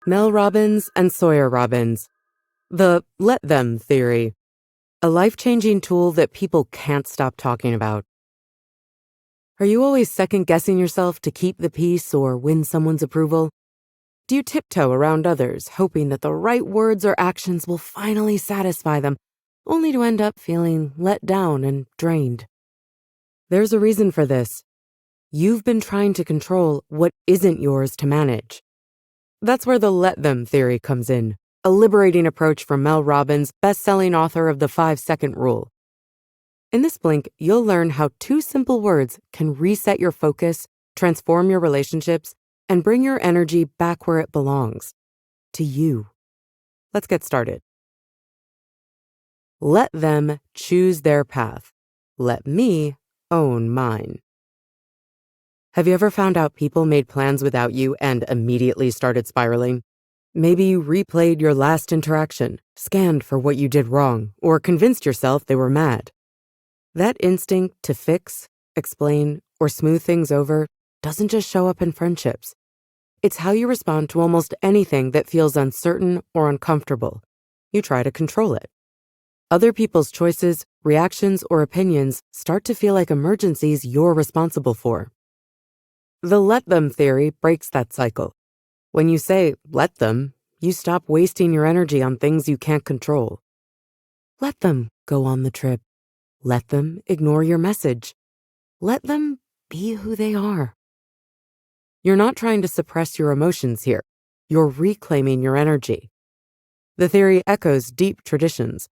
Mel Robbins and Sawyer Robbins. The Let Them Theory. A life-changing tool that people can't stop talking about. Are you always second-guessing yourself to keep the peace or win someone's approval? Do you tiptoe around others, hoping that the right words or actions will finally satisfy them, only to end up feeling let down and drained? There's a reason for this. You've been trying to control what isn't yours to manage. That's where the Let Them Theory comes in, a liberating approach from Mel Robbins, best-selling author of The 5-Second Rule. In this blink, you'll learn how 2 simple words can reset your focus, transform your relationships, and bring your energy back where it belongs, to you. Let's get started. Let them choose their path. Let me own mine. Have you ever found out people made plans without you and immediately started spiraling? Maybe you replayed your last interaction, scanned for what you did wrong, or convinced yourself they were mad. That instinct to fix, explain, or smooth things over doesn't just show up in friendships. It's how you respond to almost anything that feels uncertain or uncomfortable. You try to control it. Other people's choices, reactions, or opinions start to feel like emergencies you're responsible for. The Let Them Theory breaks that cycle. When you say, let them, you stop wasting your energy on things you can't control. Let them go on the trip. Let them ignore your message. Let them be who they are. You're not trying to suppress your emotions here. You're reclaiming your energy. The theory echoes deep traditions.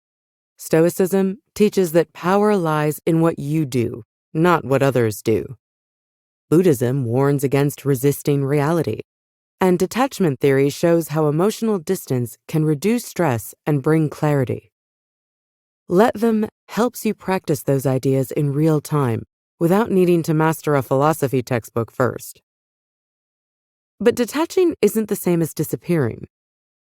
Stoicism teaches that power lies in what you do, not what others do. Buddhism warns against resisting reality. And detachment theory shows how emotional distance can reduce stress and bring clarity. Let Them helps you practice those ideas in real time without needing to master a philosophy textbook first. But detaching isn't the same as disappearing.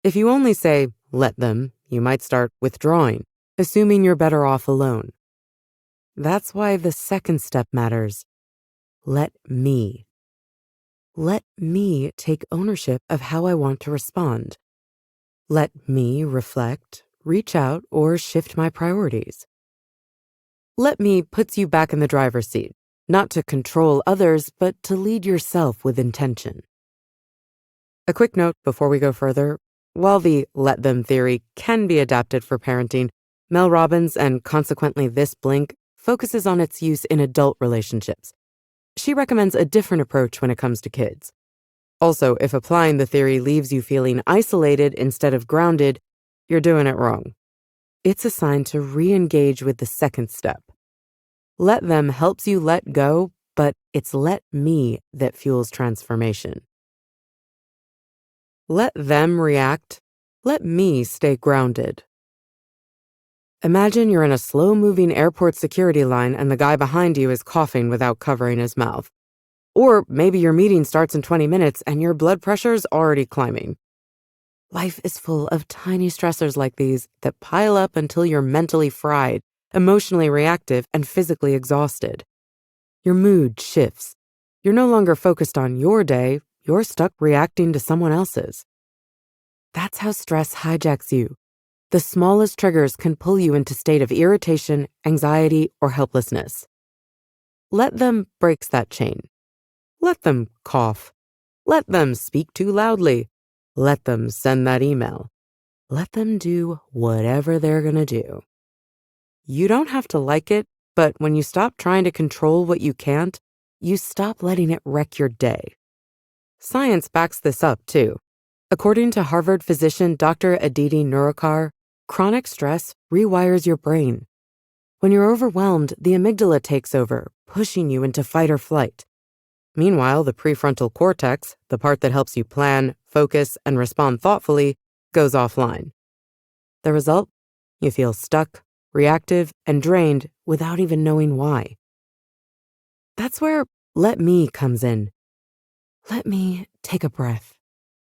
If you only say, let them, you might start withdrawing, assuming you're better off alone. That's why the second step matters. Let me. Let me take ownership of how I want to respond. Let me reflect, reach out, or shift my priorities. Let me puts you back in the driver's seat, not to control others, but to lead yourself with intention. A quick note before we go further. While the Let Them Theory can be adapted for parenting, Mel Robbins, and consequently this blink, focuses on its use in adult relationships. She recommends a different approach when it comes to kids. Also, if applying the theory leaves you feeling isolated instead of grounded, you're doing it wrong. It's a sign to re-engage with the second step. Let Them helps you let go, but it's let me that fuels transformation. Let them react. Let me stay grounded. Imagine you're in a slow-moving airport security line and the guy behind you is coughing without covering his mouth. Or maybe your meeting starts in 20 minutes and your blood pressure's already climbing. Life is full of tiny stressors like these that pile up until you're mentally fried, emotionally reactive, and physically exhausted. Your mood shifts. You're no longer focused on your day, you're stuck reacting to someone else's. That's how stress hijacks you. The smallest triggers can pull you into a state of irritation, anxiety, or helplessness. Let Them breaks that chain. Let them cough. Let them speak too loudly. Let them send that email. Let them do whatever they're gonna do. You don't have to like it, but when you stop trying to control what you can't, you stop letting it wreck your day. Science backs this up, too. According to Harvard physician Dr. Aditi Nerurkar, chronic stress rewires your brain. When you're overwhelmed, the amygdala takes over, pushing you into fight or flight. Meanwhile, the prefrontal cortex, the part that helps you plan, focus, and respond thoughtfully, goes offline. The result? You feel stuck, reactive, and drained without even knowing why. That's where Let Me comes in. Let me take a breath.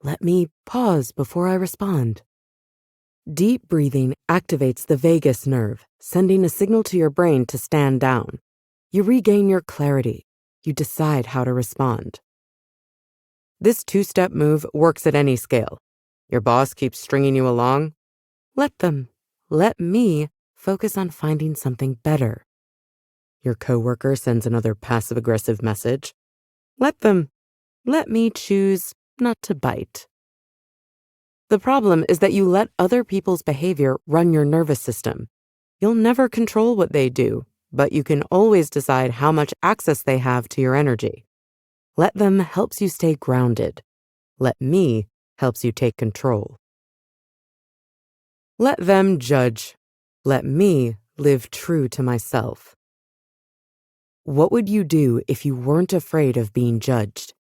Let me pause before I respond. Deep breathing activates the vagus nerve, sending a signal to your brain to stand down. You regain your clarity. You decide how to respond. This 2-step move works at any scale. Your boss keeps stringing you along? Let them. Let me focus on finding something better. Your coworker sends another passive-aggressive message? Let them. Let me choose not to bite. The problem is that you let other people's behavior run your nervous system. You'll never control what they do, but you can always decide how much access they have to your energy. Let them helps you stay grounded. Let me helps you take control. Let them judge. Let me live true to myself. What would you do if you weren't afraid of being judged?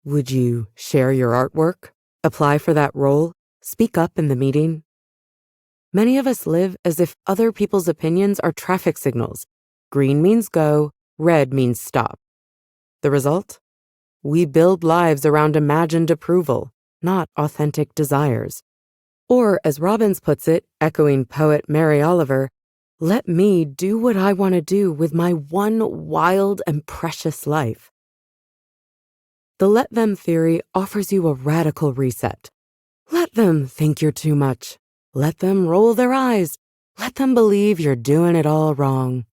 Would you share your artwork? Apply for that role? Speak up in the meeting? Many of us live as if other people's opinions are traffic signals. Green means go, red means stop. The result? We build lives around imagined approval, not authentic desires. Or, as Robbins puts it, echoing poet Mary Oliver, let me do what I want to do with my one wild and precious life. The let them theory offers you a radical reset. Let them think you're too much. Let them roll their eyes. Let them believe you're doing it all wrong.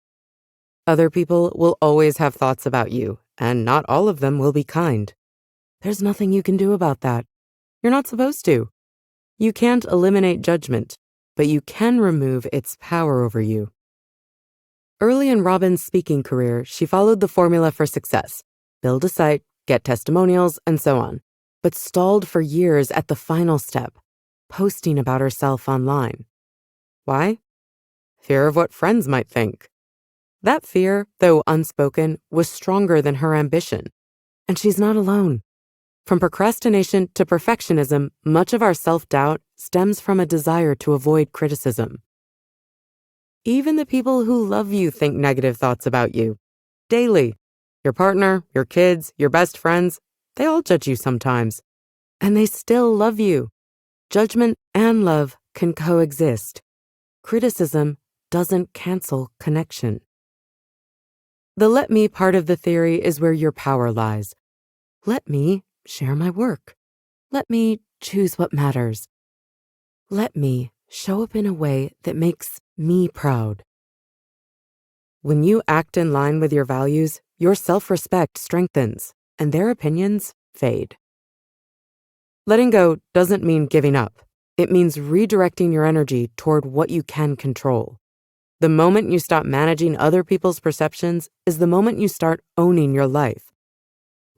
Other people will always have thoughts about you, and not all of them will be kind. There's nothing you can do about that. You're not supposed to. You can't eliminate judgment, but you can remove its power over you. Early in Robin's speaking career, she followed the formula for success: build a site, get testimonials, and so on, but stalled for years at the final step, posting about herself online. Why? Fear of what friends might think. That fear, though unspoken, was stronger than her ambition. And she's not alone. From procrastination to perfectionism, much of our self-doubt stems from a desire to avoid criticism. Even the people who love you think negative thoughts about you. Daily. Your partner, your kids, your best friends, they all judge you sometimes. And they still love you. Judgment and love can coexist. Criticism doesn't cancel connection. The let me part of the theory is where your power lies. Let me share my work. Let me choose what matters. Let me show up in a way that makes me proud. When you act in line with your values, your self-respect strengthens, and their opinions fade. Letting go doesn't mean giving up. It means redirecting your energy toward what you can control. The moment you stop managing other people's perceptions is the moment you start owning your life.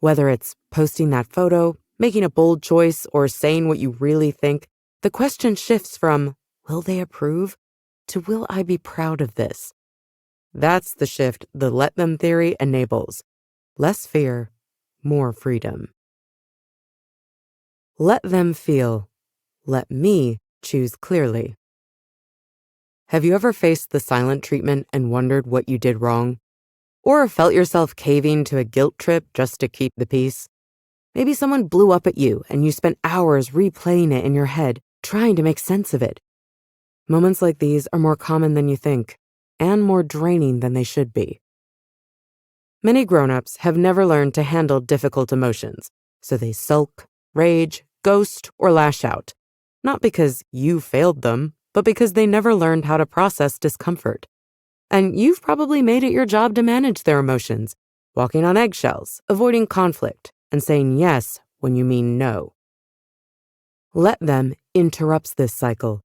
Whether it's posting that photo, making a bold choice, or saying what you really think, the question shifts from, will they approve, to will I be proud of this? That's the shift the let them theory enables. Less fear, more freedom. Let them feel. Let me choose clearly. Have you ever faced the silent treatment and wondered what you did wrong? Or felt yourself caving to a guilt trip just to keep the peace? Maybe someone blew up at you and you spent hours replaying it in your head, trying to make sense of it. Moments like these are more common than you think, and more draining than they should be. Many grown-ups have never learned to handle difficult emotions, so they sulk, rage, ghost, or lash out. Not because you failed them, but because they never learned how to process discomfort. And you've probably made it your job to manage their emotions, walking on eggshells, avoiding conflict, and saying yes when you mean no. Let them interrupts this cycle.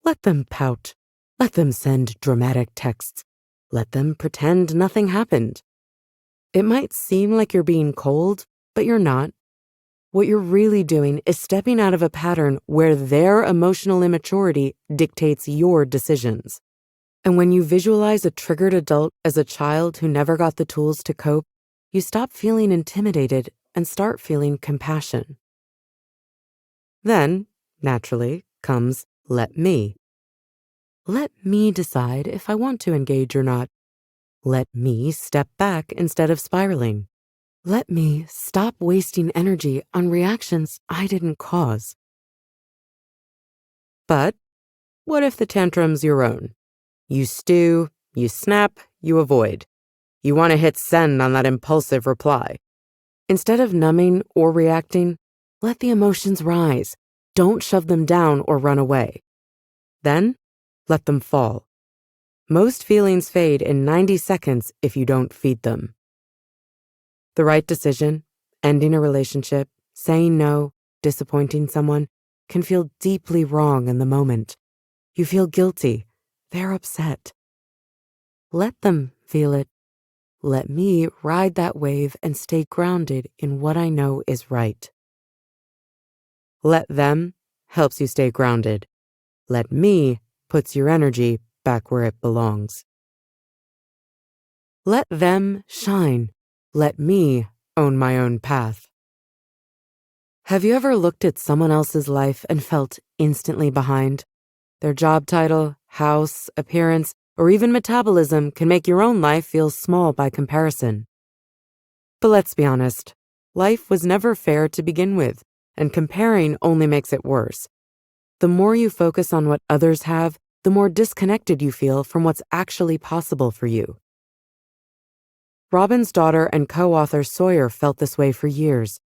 Let them pout. Let them send dramatic texts. Let them pretend nothing happened. It might seem like you're being cold, but you're not. What you're really doing is stepping out of a pattern where their emotional immaturity dictates your decisions. And when you visualize a triggered adult as a child who never got the tools to cope, you stop feeling intimidated and start feeling compassion. Then, naturally, comes let me. Let me decide if I want to engage or not. Let me step back instead of spiraling. Let me stop wasting energy on reactions I didn't cause. But what if the tantrum's your own? You stew, you snap, you avoid. You want to hit send on that impulsive reply. Instead of numbing or reacting, let the emotions rise. don't shove them down or run away. Then, let them fall. Most feelings fade in 90 seconds if you don't feed them. The right decision, ending a relationship, saying no, disappointing someone, can feel deeply wrong in the moment. You feel guilty. They're upset. Let them feel it. Let me ride that wave and stay grounded in what I know is right. Let them helps you stay grounded. Let me puts your energy back where it belongs. Let them shine. Let me own my own path. Have you ever looked at someone else's life and felt instantly behind? Their job title, house, appearance, or even metabolism can make your own life feel small by comparison. But let's be honest, life was never fair to begin with, and comparing only makes it worse. The more you focus on what others have, the more disconnected you feel from what's actually possible for you. Robin's daughter and co-author Sawyer felt this way for years.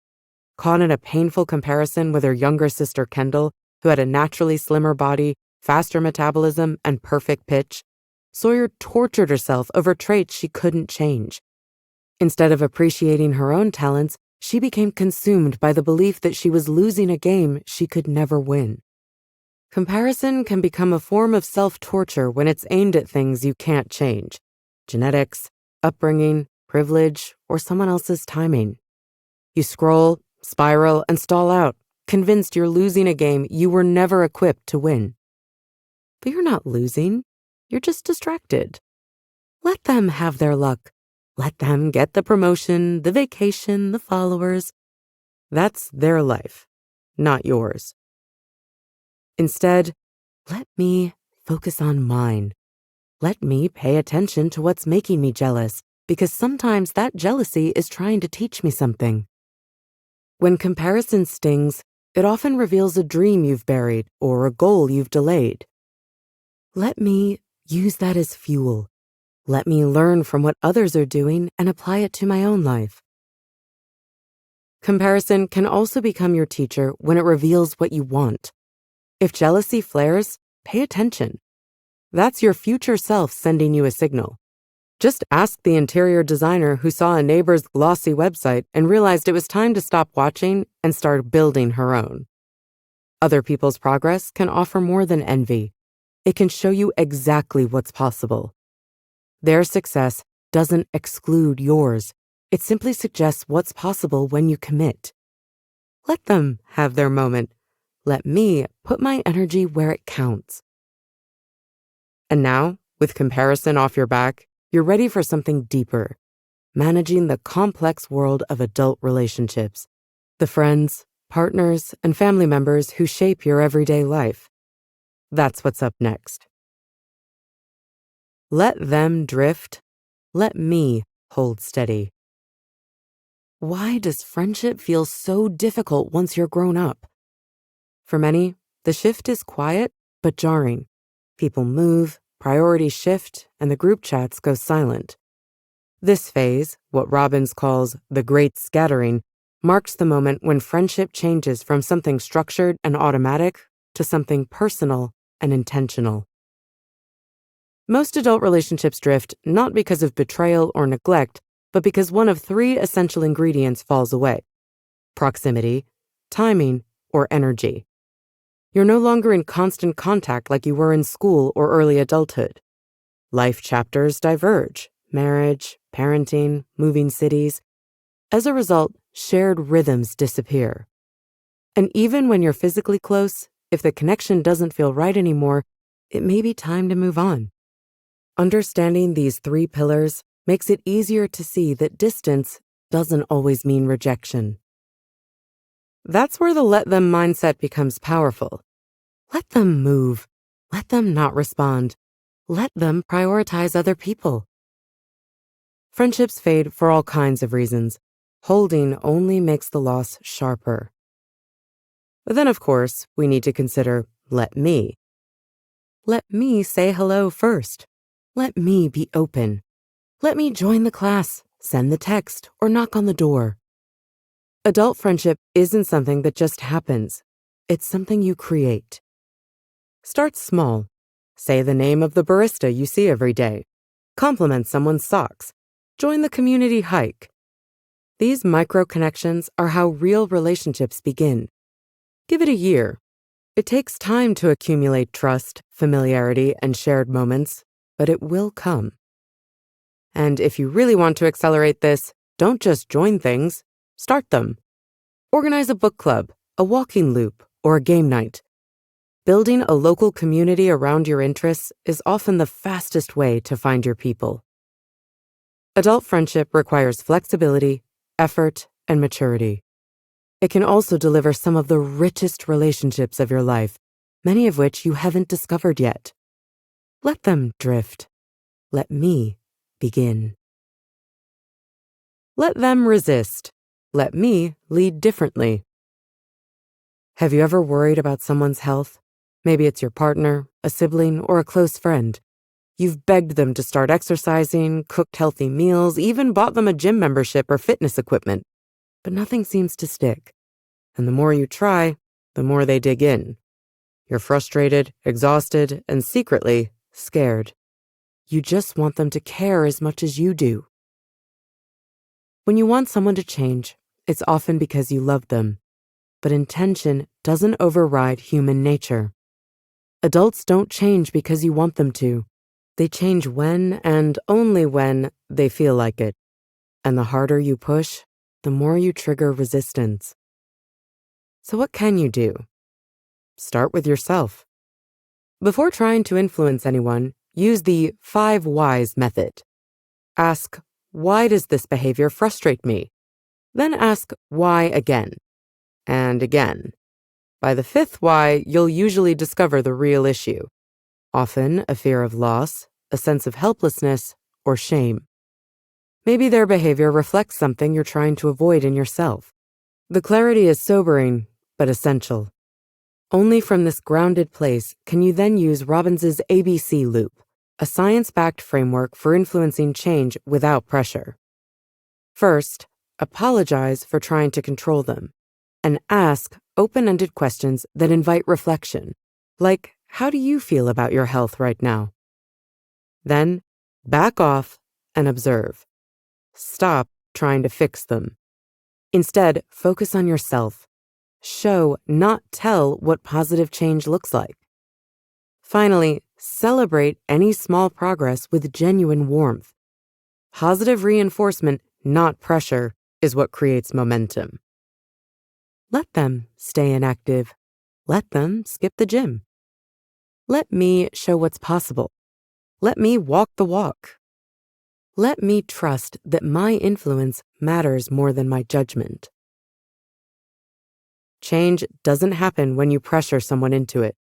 Caught in a painful comparison with her younger sister Kendall, who had a naturally slimmer body, faster metabolism, and perfect pitch, Sawyer tortured herself over traits she couldn't change. Instead of appreciating her own talents, she became consumed by the belief that she was losing a game she could never win. Comparison can become a form of self-torture when it's aimed at things you can't change: genetics, upbringing, privilege, or someone else's timing. You scroll, spiral, and stall out, convinced you're losing a game you were never equipped to win. But you're not losing. You're just distracted. Let them have their luck. Let them get the promotion, the vacation, the followers. That's their life, not yours. Instead, let me focus on mine. Let me pay attention to what's making me jealous, because sometimes that jealousy is trying to teach me something. When comparison stings, it often reveals a dream you've buried or a goal you've delayed. Let me use that as fuel. Let me learn from what others are doing and apply it to my own life. Comparison can also become your teacher when it reveals what you want. If jealousy flares, pay attention. That's your future self sending you a signal. Just ask the interior designer who saw a neighbor's glossy website and realized it was time to stop watching and start building her own. Other people's progress can offer more than envy. It can show you exactly what's possible. Their success doesn't exclude yours. It simply suggests what's possible when you commit. Let them have their moment. Let me put my energy where it counts. And now, with comparison off your back, you're ready for something deeper. Managing the complex world of adult relationships. The friends, partners, and family members who shape your everyday life. That's what's up next. Let them drift. Let me hold steady. Why does friendship feel so difficult once you're grown up? For many, the shift is quiet but jarring. People move, priorities shift, and the group chats go silent. This phase, what Robbins calls the Great Scattering, marks the moment when friendship changes from something structured and automatic to something personal and intentional. Most adult relationships drift not because of betrayal or neglect, but because one of three essential ingredients falls away: proximity, timing, or energy. You're no longer in constant contact like you were in school or early adulthood. Life chapters diverge: marriage, parenting, moving cities. As a result, shared rhythms disappear. And even when you're physically close, if the connection doesn't feel right anymore, it may be time to move on. Understanding these three pillars makes it easier to see that distance doesn't always mean rejection. That's where the let them mindset becomes powerful. Let them move. Let them not respond. Let them prioritize other people. Friendships fade for all kinds of reasons. Holding only makes the loss sharper. But then, of course, we need to consider let me. Let me say hello first. Let me be open. Let me join the class, send the text, or knock on the door. Adult friendship isn't something that just happens. It's something you create. Start small. Say the name of the barista you see every day. Compliment someone's socks. Join the community hike. These micro connections are how real relationships begin. Give it a year. It takes time to accumulate trust, familiarity, and shared moments, but it will come. And if you really want to accelerate this, don't just join things, start them. Organize a book club, a walking loop, or a game night. Building a local community around your interests is often the fastest way to find your people. Adult friendship requires flexibility, effort, and maturity. It can also deliver some of the richest relationships of your life, many of which you haven't discovered yet. Let them drift. Let me begin. Let them resist. Let me lead differently. Have you ever worried about someone's health? Maybe it's your partner, a sibling, or a close friend. You've begged them to start exercising, cooked healthy meals, even bought them a gym membership or fitness equipment. But nothing seems to stick. And the more you try, the more they dig in. You're frustrated, exhausted, and secretly scared. You just want them to care as much as you do. When you want someone to change, it's often because you love them. But intention doesn't override human nature. Adults don't change because you want them to. They change when and only when they feel like it. And the harder you push, the more you trigger resistance. So what can you do? Start with yourself. Before trying to influence anyone, use the 5 whys method. Ask, why does this behavior frustrate me? Then ask why again, and again. By the 5th why, you'll usually discover the real issue. Often a fear of loss, a sense of helplessness, or shame. Maybe their behavior reflects something you're trying to avoid in yourself. The clarity is sobering, but essential. Only from this grounded place can you then use Robbins's ABC loop, a science-backed framework for influencing change without pressure. First, apologize for trying to control them, and ask open-ended questions that invite reflection, like, how do you feel about your health right now? Then, back off and observe. Stop trying to fix them. Instead, focus on yourself. Show, not tell, what positive change looks like. Finally, celebrate any small progress with genuine warmth. Positive reinforcement, not pressure, is what creates momentum. Let them stay inactive. Let them skip the gym. Let me show what's possible. Let me walk the walk. Let me trust that my influence matters more than my judgment. Change doesn't happen when you pressure someone into it.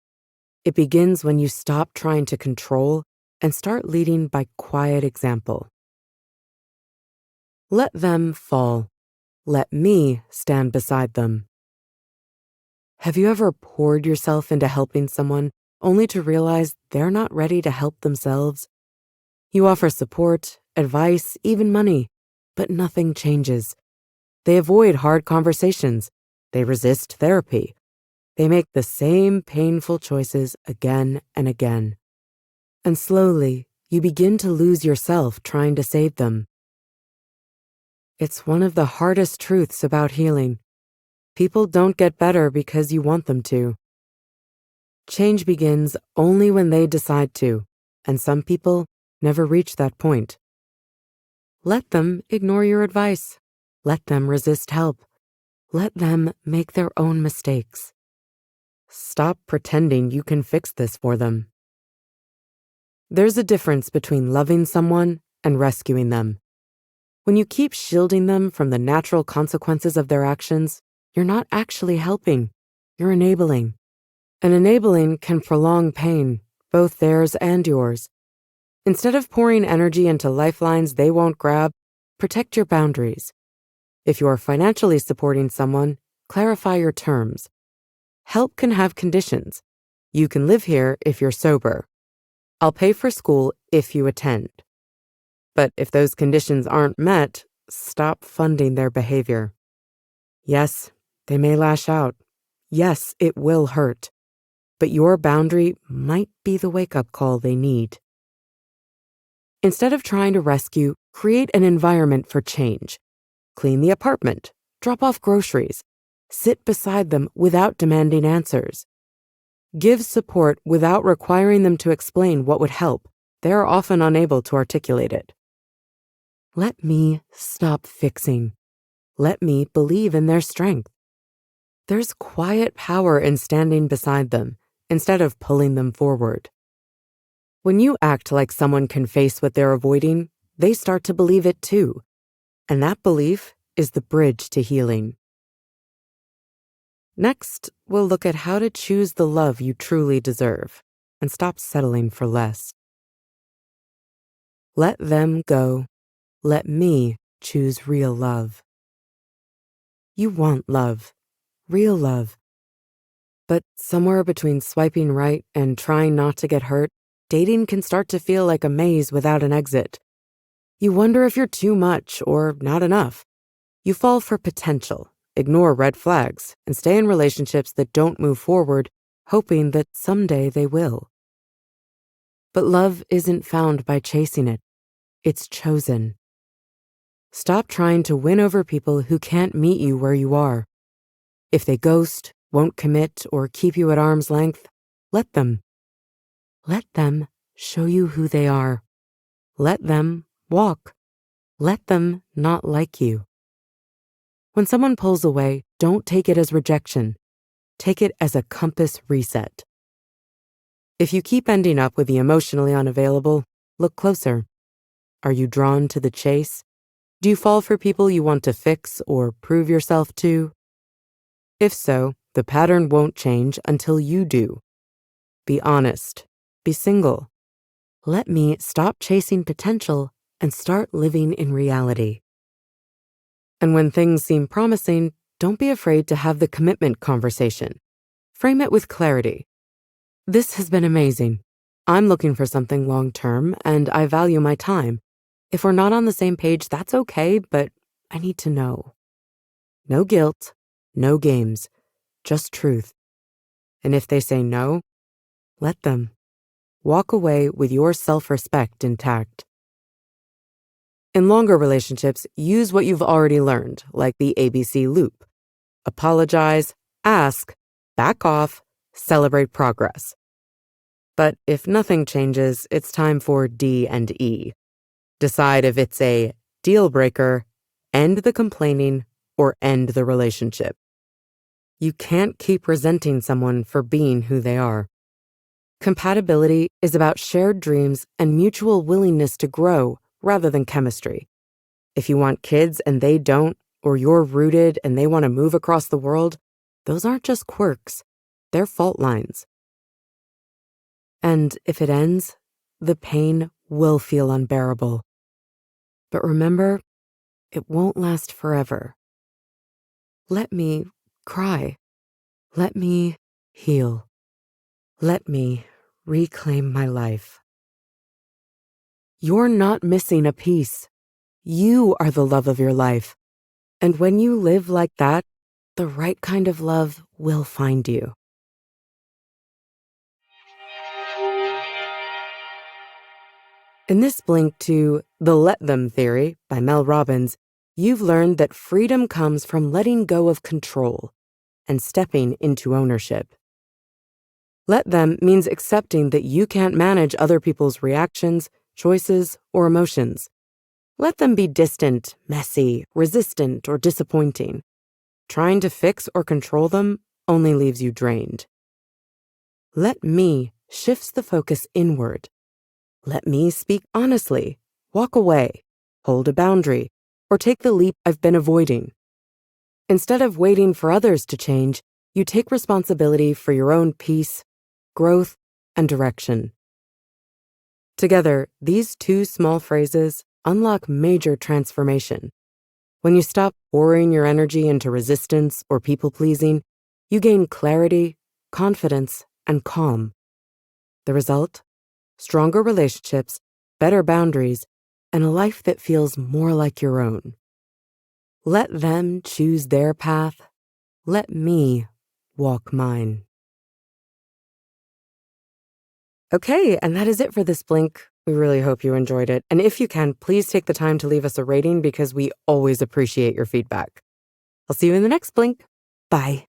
It begins when you stop trying to control and start leading by quiet example. Let them fall. Let me stand beside them. Have you ever poured yourself into helping someone only to realize they're not ready to help themselves? You offer support, advice, even money, but nothing changes. They avoid hard conversations. They resist therapy. They make the same painful choices again and again. And slowly, you begin to lose yourself trying to save them. It's one of the hardest truths about healing. People don't get better because you want them to. Change begins only when they decide to, and some people never reach that point. Let them ignore your advice. Let them resist help. Let them make their own mistakes. Stop pretending you can fix this for them. There's a difference between loving someone and rescuing them. When you keep shielding them from the natural consequences of their actions, you're not actually helping. You're enabling. And enabling can prolong pain, both theirs and yours. Instead of pouring energy into lifelines they won't grab, protect your boundaries. If you're financially supporting someone, clarify your terms. Help can have conditions. You can live here if you're sober. I'll pay for school if you attend. But if those conditions aren't met, stop funding their behavior. Yes, they may lash out. Yes, it will hurt, but your boundary might be the wake-up call they need. Instead of trying to rescue, create an environment for change. Clean the apartment, drop off groceries, sit beside them without demanding answers. Give support without requiring them to explain what would help. They are often unable to articulate it. Let me stop fixing. Let me believe in their strength. There's quiet power in standing beside them instead of pulling them forward. When you act like someone can face what they're avoiding, they start to believe it too. And that belief is the bridge to healing. Next, we'll look at how to choose the love you truly deserve and stop settling for less. Let them go. Let me choose real love. You want love, real love. But somewhere between swiping right and trying not to get hurt, dating can start to feel like a maze without an exit. You wonder if you're too much or not enough. You fall for potential, ignore red flags, and stay in relationships that don't move forward, hoping that someday they will. But love isn't found by chasing it. It's chosen. Stop trying to win over people who can't meet you where you are. If they ghost, won't commit, or keep you at arm's length, let them. Let them show you who they are. Let them walk. Let them not like you. When someone pulls away, don't take it as rejection. Take it as a compass reset. If you keep ending up with the emotionally unavailable, look closer. Are you drawn to the chase? Do you fall for people you want to fix or prove yourself to? If so, the pattern won't change until you do. Be honest. Be single. Let me stop chasing potential and start living in reality. And when things seem promising, don't be afraid to have the commitment conversation. Frame it with clarity. This has been amazing. I'm looking for something long-term, and I value my time. If we're not on the same page, that's okay, but I need to know. No guilt, no games, just truth. And if they say no, let them. Walk away with your self-respect intact. In longer relationships, use what you've already learned, like the ABC loop. Apologize, ask, back off, celebrate progress. But if nothing changes, it's time for D and E. Decide if it's a deal breaker, end the complaining, or end the relationship. You can't keep resenting someone for being who they are. Compatibility is about shared dreams and mutual willingness to grow rather than chemistry. If you want kids and they don't, or you're rooted and they want to move across the world, those aren't just quirks, they're fault lines. And if it ends, the pain will feel unbearable. But remember, it won't last forever. Let me cry. Let me heal. Let me reclaim my life. You're not missing a piece. You are the love of your life. And when you live like that, the right kind of love will find you. In this link to The Let Them Theory by Mel Robbins, you've learned that freedom comes from letting go of control and stepping into ownership. Let them means accepting that you can't manage other people's reactions, choices, or emotions. Let them be distant, messy, resistant, or disappointing. Trying to fix or control them only leaves you drained. Let me shifts the focus inward. Let me speak honestly, walk away, hold a boundary, or take the leap I've been avoiding. Instead of waiting for others to change, you take responsibility for your own peace, growth, and direction. Together, these two small phrases unlock major transformation. When you stop pouring your energy into resistance or people-pleasing, you gain clarity, confidence, and calm. The result? Stronger relationships, better boundaries, and a life that feels more like your own. Let them choose their path. Let me walk mine. Okay, and that is it for this Blink. We really hope you enjoyed it. And if you can, please take the time to leave us a rating because we always appreciate your feedback. I'll see you in the next Blink. Bye.